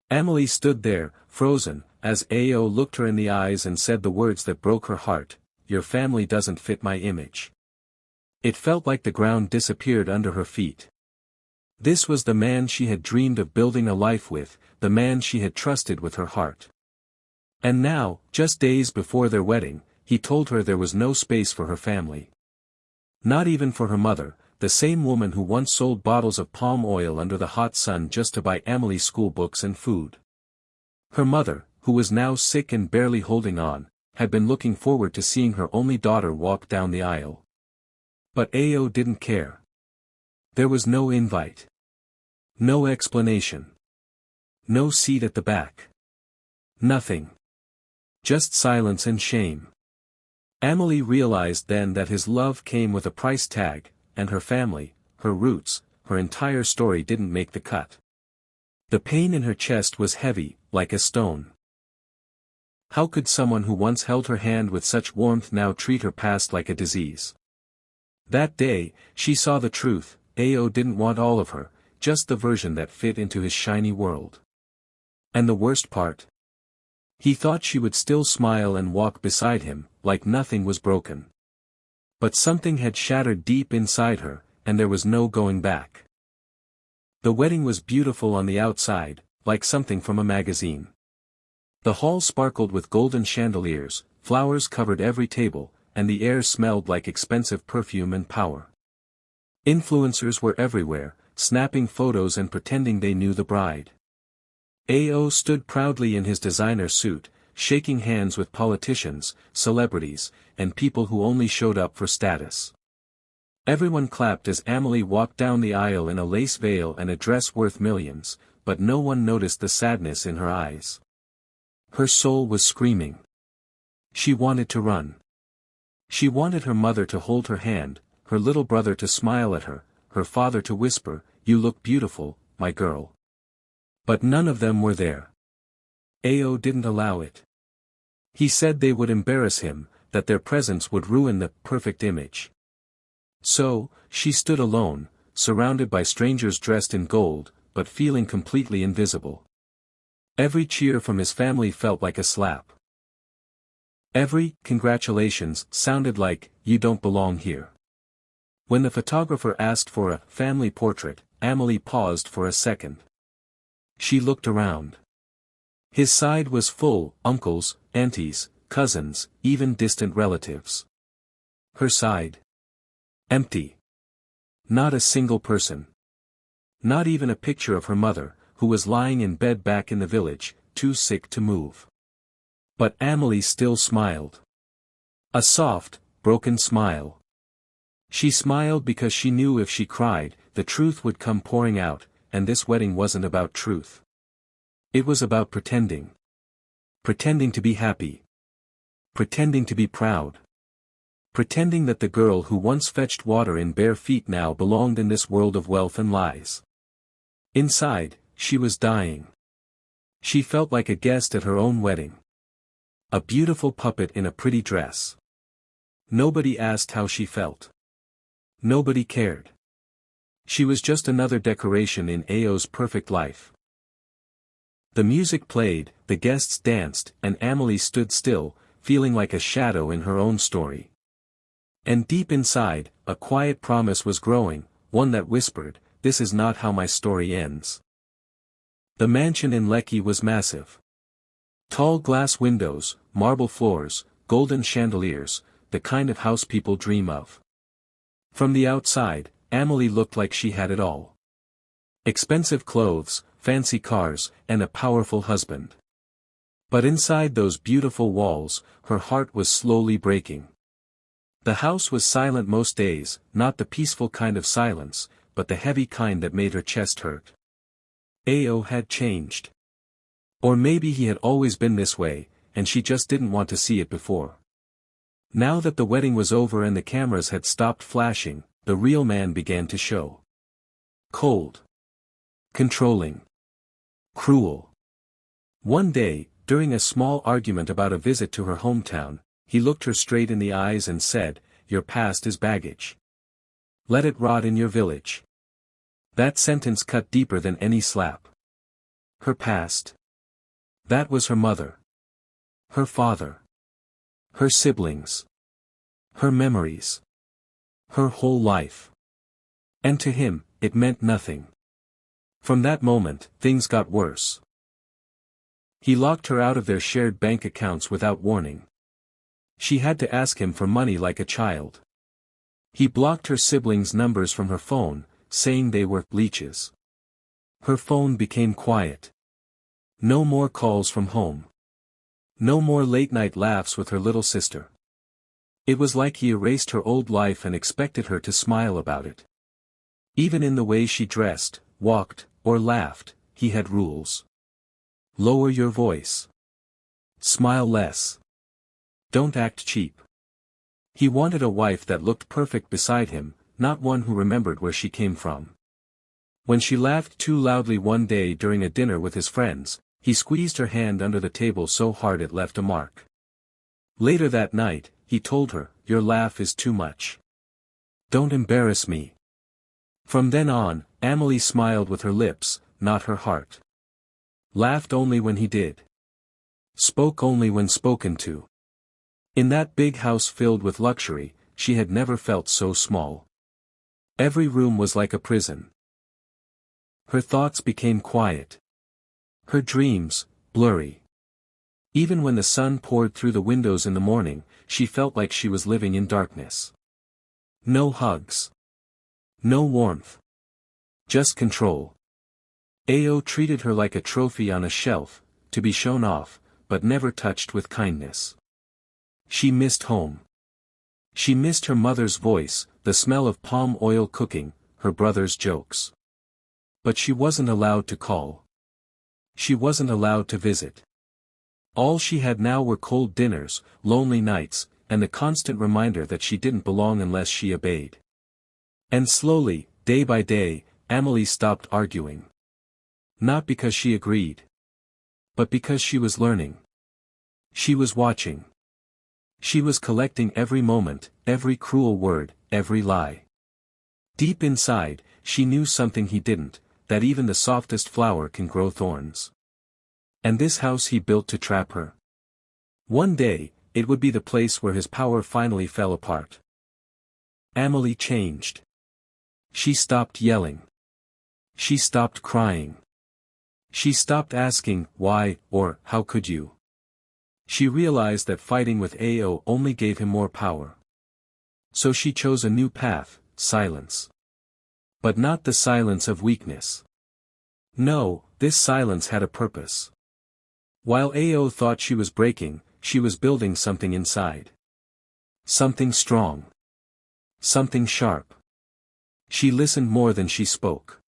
Emily stood there, frozen, as Ao looked her in the eyes and said the words that broke her heart, "Your family doesn't fit my image." It felt like the ground disappeared under her feet. This was the man she had dreamed of building a life with, the man she had trusted with her heart. And now, just days before their wedding, he told her there was no space for her family. Not even for her mother, the same woman who once sold bottles of palm oil under the hot sun just to buy Emily school books and food. Her mother, who was now sick and barely holding on, had been looking forward to seeing her only daughter walk down the aisle. But Ao didn't care. There was no invite. No explanation. No seat at the back. Nothing. Just silence and shame. Emily realized then that his love came with a price tag, and her family, her roots, her entire story didn't make the cut. The pain in her chest was heavy, like a stone. How could someone who once held her hand with such warmth now treat her past like a disease? That day, she saw the truth. Ao didn't want all of her, just the version that fit into his shiny world. And the worst part? He thought she would still smile and walk beside him, like nothing was broken. But something had shattered deep inside her, and there was no going back. The wedding was beautiful on the outside, like something from a magazine. The hall sparkled with golden chandeliers, flowers covered every table, and the air smelled like expensive perfume and power. Influencers were everywhere, snapping photos and pretending they knew the bride. Ao stood proudly in his designer suit, shaking hands with politicians, celebrities, and people who only showed up for status. Everyone clapped as Emily walked down the aisle in a lace veil and a dress worth millions, but no one noticed the sadness in her eyes. Her soul was screaming. She wanted to run. She wanted her mother to hold her hand, her little brother to smile at her, her father to whisper, "You look beautiful, my girl." But none of them were there. Ao didn't allow it. He said they would embarrass him, that their presence would ruin the perfect image. So, she stood alone, surrounded by strangers dressed in gold, but feeling completely invisible. Every cheer from his family felt like a slap. Every "congratulations" sounded like, "You don't belong here." When the photographer asked for a family portrait, Emily paused for a second. She looked around. His side was full, uncles, aunties, cousins, even distant relatives. Her side? Empty. Not a single person. Not even a picture of her mother, who was lying in bed back in the village, too sick to move. But Emily still smiled. A soft, broken smile. She smiled because she knew if she cried, the truth would come pouring out, and this wedding wasn't about truth. It was about pretending. Pretending to be happy. Pretending to be proud. Pretending that the girl who once fetched water in bare feet now belonged in this world of wealth and lies. Inside, she was dying. She felt like a guest at her own wedding. A beautiful puppet in a pretty dress. Nobody asked how she felt. Nobody cared. She was just another decoration in Ao's perfect life. The music played, the guests danced, and Emily stood still, feeling like a shadow in her own story. And deep inside, a quiet promise was growing, one that whispered, "This is not how my story ends." The mansion in Lekki was massive. Tall glass windows, marble floors, golden chandeliers, the kind of house people dream of. From the outside, Emily looked like she had it all. Expensive clothes, fancy cars, and a powerful husband. But inside those beautiful walls, her heart was slowly breaking. The house was silent most days, not the peaceful kind of silence, but the heavy kind that made her chest hurt. Ao had changed. Or maybe he had always been this way, and she just didn't want to see it before. Now that the wedding was over and the cameras had stopped flashing, the real man began to show. Cold. Controlling. Cruel. One day, during a small argument about a visit to her hometown, he looked her straight in the eyes and said, "Your past is baggage. Let it rot in your village." That sentence cut deeper than any slap. Her past. That was her mother. Her father. Her siblings. Her memories. Her whole life. And to him, it meant nothing. From that moment, things got worse. He locked her out of their shared bank accounts without warning. She had to ask him for money like a child. He blocked her siblings' numbers from her phone, saying they were leeches. Her phone became quiet. No more calls from home. No more late-night laughs with her little sister. It was like he erased her old life and expected her to smile about it. Even in the way she dressed, walked, or laughed, he had rules. Lower your voice. Smile less. Don't act cheap. He wanted a wife that looked perfect beside him, not one who remembered where she came from. When she laughed too loudly one day during a dinner with his friends, he squeezed her hand under the table so hard it left a mark. Later that night, he told her, "Your laugh is too much. Don't embarrass me." From then on, Amelie smiled with her lips, not her heart. Laughed only when he did. Spoke only when spoken to. In that big house filled with luxury, she had never felt so small. Every room was like a prison. Her thoughts became quiet. Her dreams, blurry. Even when the sun poured through the windows in the morning, she felt like she was living in darkness. No hugs. No warmth. Just control. Ao treated her like a trophy on a shelf, to be shown off, but never touched with kindness. She missed home. She missed her mother's voice, the smell of palm oil cooking, her brother's jokes. But she wasn't allowed to call. She wasn't allowed to visit. All she had now were cold dinners, lonely nights, and the constant reminder that she didn't belong unless she obeyed. And slowly, day by day, Amelie stopped arguing. Not because she agreed. But because she was learning. She was watching. She was collecting every moment, every cruel word, every lie. Deep inside, she knew something he didn't, that even the softest flower can grow thorns. And this house he built to trap her. One day, it would be the place where his power finally fell apart. Amelie changed. She stopped yelling. She stopped crying. She stopped asking, why, or, how could you? She realized that fighting with Ao only gave him more power. So she chose a new path, silence. But not the silence of weakness. No, this silence had a purpose. While Ao thought she was breaking, she was building something inside. Something strong. Something sharp. She listened more than she spoke.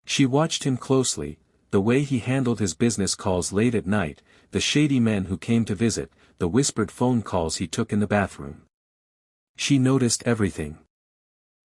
She watched him closely, the way he handled his business calls late at night, the shady men who came to visit, the whispered phone calls he took in the bathroom. She noticed everything.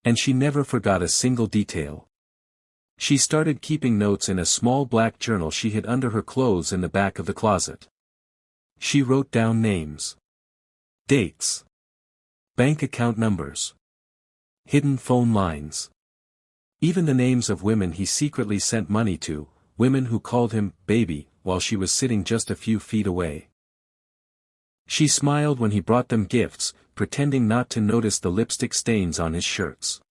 And she never forgot a single detail. She started keeping notes in a small black journal she hid under her clothes in the back of the closet. She wrote down names. Dates. Bank account numbers. Hidden phone lines. Even the names of women he secretly sent money to, women who called him baby, while she was sitting just a few feet away. She smiled when he brought them gifts, pretending not to notice the lipstick stains on his shirts.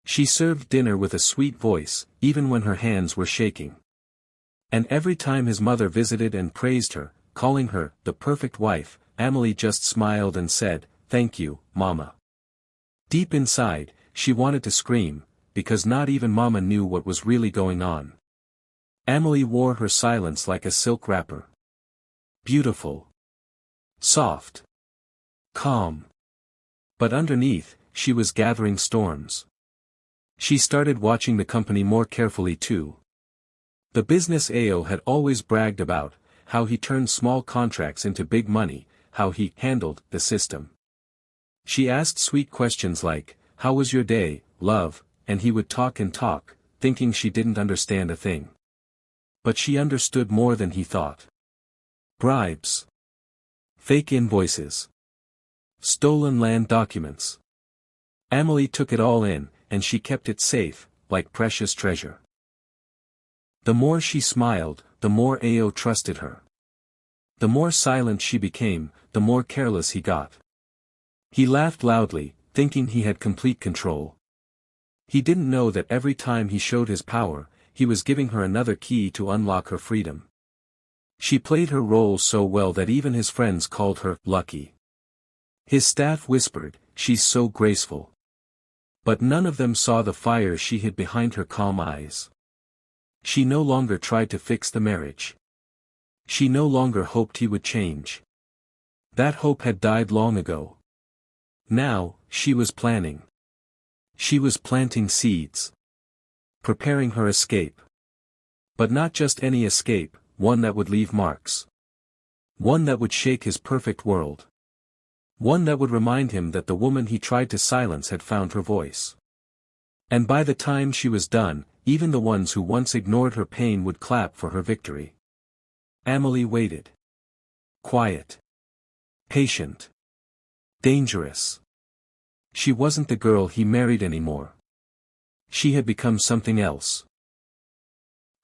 She served dinner with a sweet voice, even when her hands were shaking. And every time his mother visited and praised her, calling her the perfect wife, Amelie just smiled and said, "Thank you, Mama." Deep inside, she wanted to scream, because not even Mama knew what was really going on. Amelie wore her silence like a silk wrapper. Beautiful. Soft. Calm. But underneath, she was gathering storms. She started watching the company more carefully too. The business Ao had always bragged about, how he turned small contracts into big money, how he handled the system. She asked sweet questions like, "How was your day, love?" and he would talk and talk, thinking she didn't understand a thing. But she understood more than he thought. Bribes. Fake invoices. Stolen land documents. Amelie took it all in, and she kept it safe, like precious treasure. The more she smiled, the more Ao trusted her. The more silent she became, the more careless he got. He laughed loudly, thinking he had complete control. He didn't know that every time he showed his power, he was giving her another key to unlock her freedom. She played her role so well that even his friends called her lucky. His staff whispered, "She's so graceful." But none of them saw the fire she hid behind her calm eyes. She no longer tried to fix the marriage. She no longer hoped he would change. That hope had died long ago. Now, she was planning. She was planting seeds. Preparing her escape. But not just any escape, one that would leave marks. One that would shake his perfect world. One that would remind him that the woman he tried to silence had found her voice. And by the time she was done, even the ones who once ignored her pain would clap for her victory. Amelie waited. Quiet. Patient. Dangerous. She wasn't the girl he married anymore. She had become something else.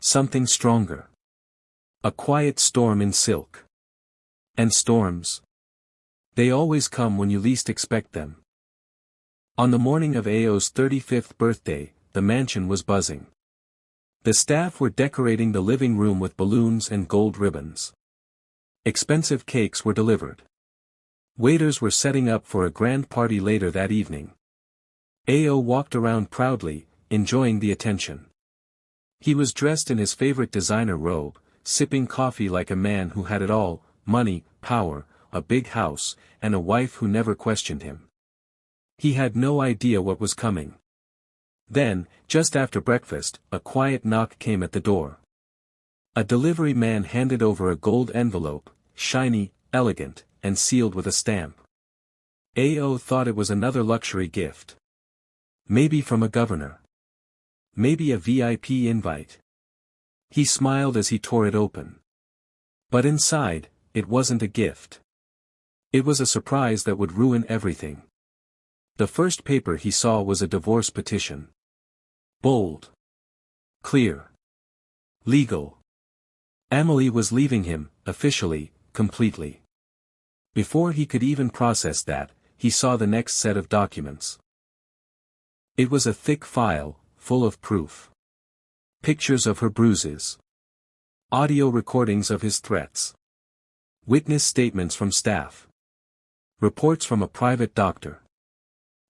Something stronger. A quiet storm in silk. And storms. They always come when you least expect them. On the morning of Ao's 35th birthday, the mansion was buzzing. The staff were decorating the living room with balloons and gold ribbons. Expensive cakes were delivered. Waiters were setting up for a grand party later that evening. Ao walked around proudly, enjoying the attention. He was dressed in his favorite designer robe, sipping coffee like a man who had it all: money, power, a big house, and a wife who never questioned him. He had no idea what was coming. Then, just after breakfast, a quiet knock came at the door. A delivery man handed over a gold envelope, shiny, elegant, and sealed with a stamp. Ao thought it was another luxury gift. Maybe from a governor. Maybe a VIP invite. He smiled as he tore it open. But inside, it wasn't a gift. It was a surprise that would ruin everything. The first paper he saw was a divorce petition. Bold. Clear. Legal. Amelie was leaving him, officially, completely. Before he could even process that, he saw the next set of documents. It was a thick file, full of proof. Pictures of her bruises. Audio recordings of his threats. Witness statements from staff. Reports from a private doctor.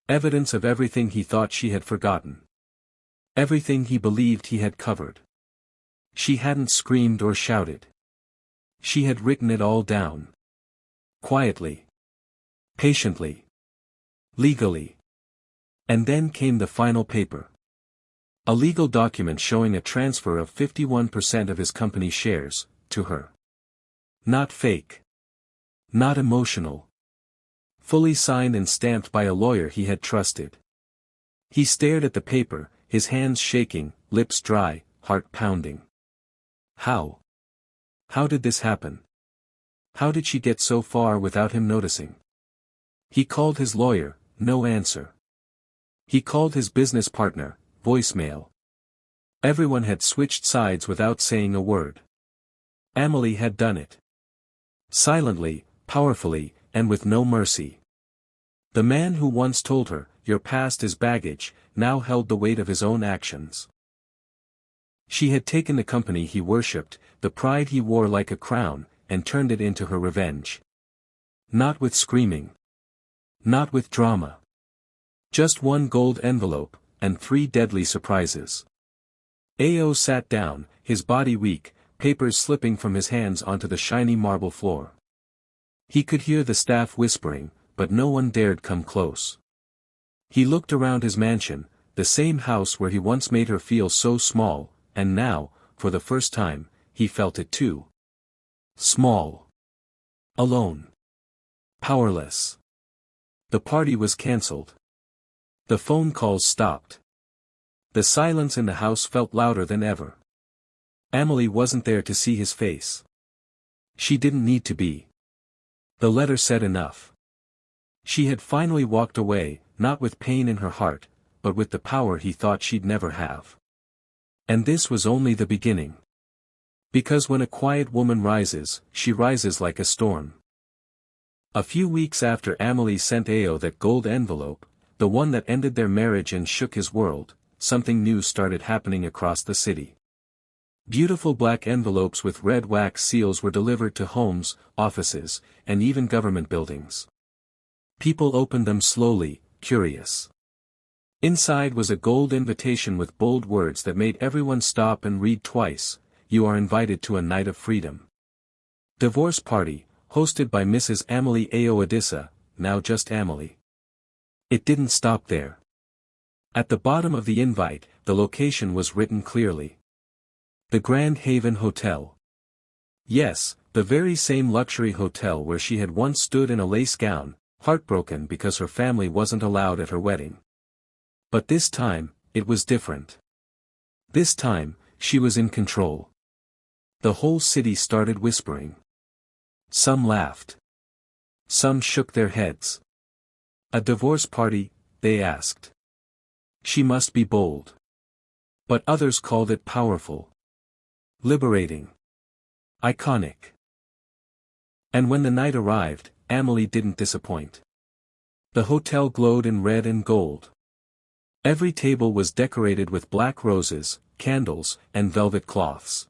Evidence of everything he thought she had forgotten. Everything he believed he had covered. She hadn't screamed or shouted. She had written it all down. Quietly. Patiently. Legally. And then came the final paper. A legal document showing a transfer of 51% of his company's shares, to her. Not fake. Not emotional. Fully signed and stamped by a lawyer he had trusted. He stared at the paper, his hands shaking, lips dry, heart pounding. How? How did this happen? How did she get so far without him noticing? He called his lawyer, no answer. He called his business partner, voicemail. Everyone had switched sides without saying a word. Amelie had done it. Silently, powerfully, and with no mercy. The man who once told her, "Your past is baggage," now held the weight of his own actions. She had taken the company he worshipped, the pride he wore like a crown, and turned it into her revenge. Not with screaming. Not with drama. Just one gold envelope, and 3 deadly surprises. Ao sat down, his body weak, papers slipping from his hands onto the shiny marble floor. He could hear the staff whispering, but no one dared come close. He looked around his mansion, the same house where he once made her feel so small, and now, for the first time, he felt it too. Small. Alone. Powerless. The party was cancelled. The phone calls stopped. The silence in the house felt louder than ever. Amelie wasn't there to see his face. She didn't need to be. The letter said enough. She had finally walked away, not with pain in her heart, but with the power he thought she'd never have. And this was only the beginning. Because when a quiet woman rises, she rises like a storm. A few weeks after Amelie sent Ao that gold envelope, the one that ended their marriage and shook his world, something new started happening across the city. Beautiful black envelopes with red wax seals were delivered to homes, offices, and even government buildings. People opened them slowly, curious. Inside was a gold invitation with bold words that made everyone stop and read twice: "You are invited to a night of freedom. Divorce party, hosted by Mrs. Amelie Ao Adissa, now just Amelie." It didn't stop there. At the bottom of the invite, the location was written clearly. The Grand Haven Hotel. Yes, the very same luxury hotel where she had once stood in a lace gown, heartbroken because her family wasn't allowed at her wedding. But this time, it was different. This time, she was in control. The whole city started whispering. Some laughed. Some shook their heads. A divorce party, they asked. She must be bold. But others called it powerful. Liberating. Iconic. And when the night arrived, Amelie didn't disappoint. The hotel glowed in red and gold. Every table was decorated with black roses, candles, and velvet cloths.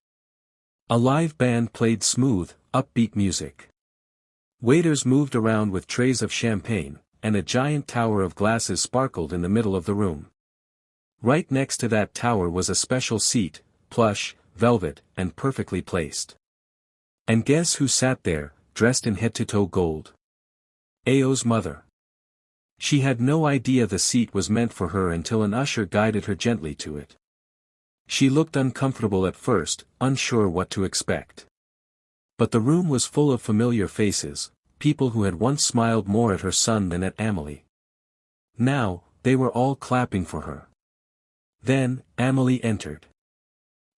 A live band played smooth, upbeat music. Waiters moved around with trays of champagne, and a giant tower of glasses sparkled in the middle of the room. Right next to that tower was a special seat, plush, velvet, and perfectly placed. And guess who sat there, dressed in head-to-toe gold? Ao's mother. She had no idea the seat was meant for her until an usher guided her gently to it. She looked uncomfortable at first, unsure what to expect. But the room was full of familiar faces, people who had once smiled more at her son than at Amelie. Now, they were all clapping for her. Then, Amelie entered.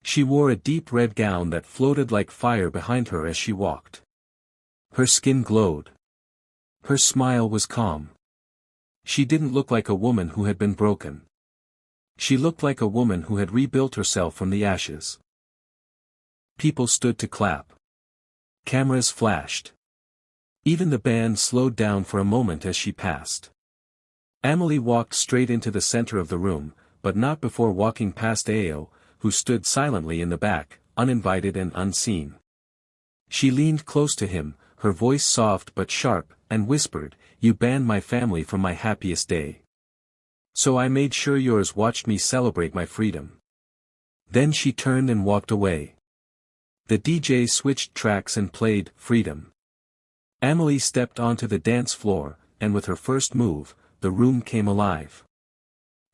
She wore a deep red gown that floated like fire behind her as she walked. Her skin glowed. Her smile was calm. She didn't look like a woman who had been broken. She looked like a woman who had rebuilt herself from the ashes. People stood to clap. Cameras flashed. Even the band slowed down for a moment as she passed. Amelie walked straight into the center of the room, but not before walking past Ao, who stood silently in the back, uninvited and unseen. She leaned close to him, her voice soft but sharp, and whispered, "You banned my family from my happiest day. So I made sure yours watched me celebrate my freedom." Then she turned and walked away. The DJ switched tracks and played "Freedom." Amelie stepped onto the dance floor, and with her first move, the room came alive.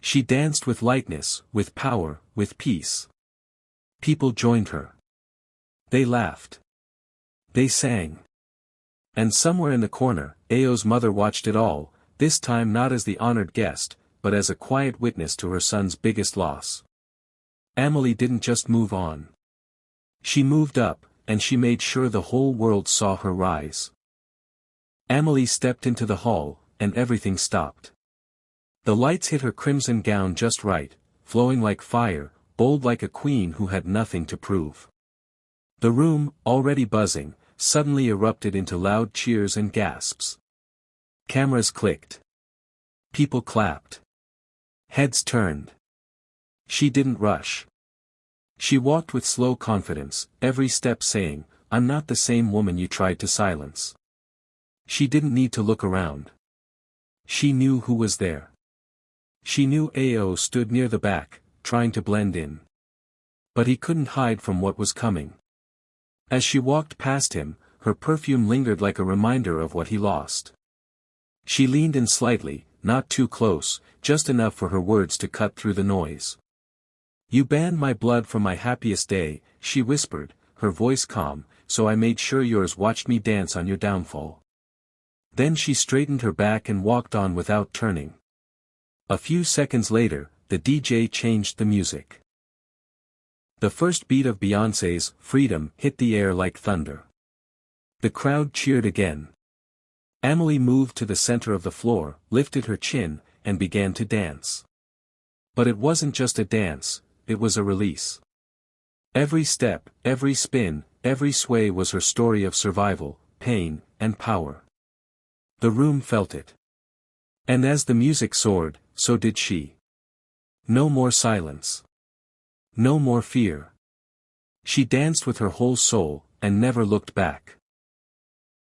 She danced with lightness, with power, with peace. People joined her. They laughed. They sang. And somewhere in the corner, Ao's mother watched it all, this time not as the honored guest, but as a quiet witness to her son's biggest loss. Amelie didn't just move on. She moved up, and she made sure the whole world saw her rise. Amelie stepped into the hall, and everything stopped. The lights hit her crimson gown just right, flowing like fire, bold like a queen who had nothing to prove. The room, already buzzing, suddenly erupted into loud cheers and gasps. Cameras clicked. People clapped. Heads turned. She didn't rush. She walked with slow confidence, every step saying, "I'm not the same woman you tried to silence." She didn't need to look around. She knew who was there. She knew Ao stood near the back, trying to blend in. But he couldn't hide from what was coming. As she walked past him, her perfume lingered like a reminder of what he lost. She leaned in slightly, not too close, just enough for her words to cut through the noise. "You banned my blood from my happiest day," she whispered, her voice calm, "so I made sure yours watched me dance on your downfall." Then she straightened her back and walked on without turning. A few seconds later, the DJ changed the music. The first beat of Beyoncé's "Freedom" hit the air like thunder. The crowd cheered again. Amelie moved to the center of the floor, lifted her chin, and began to dance. But it wasn't just a dance, it was a release. Every step, every spin, every sway was her story of survival, pain, and power. The room felt it. And as the music soared, so did she. No more silence. No more fear. She danced with her whole soul, and never looked back.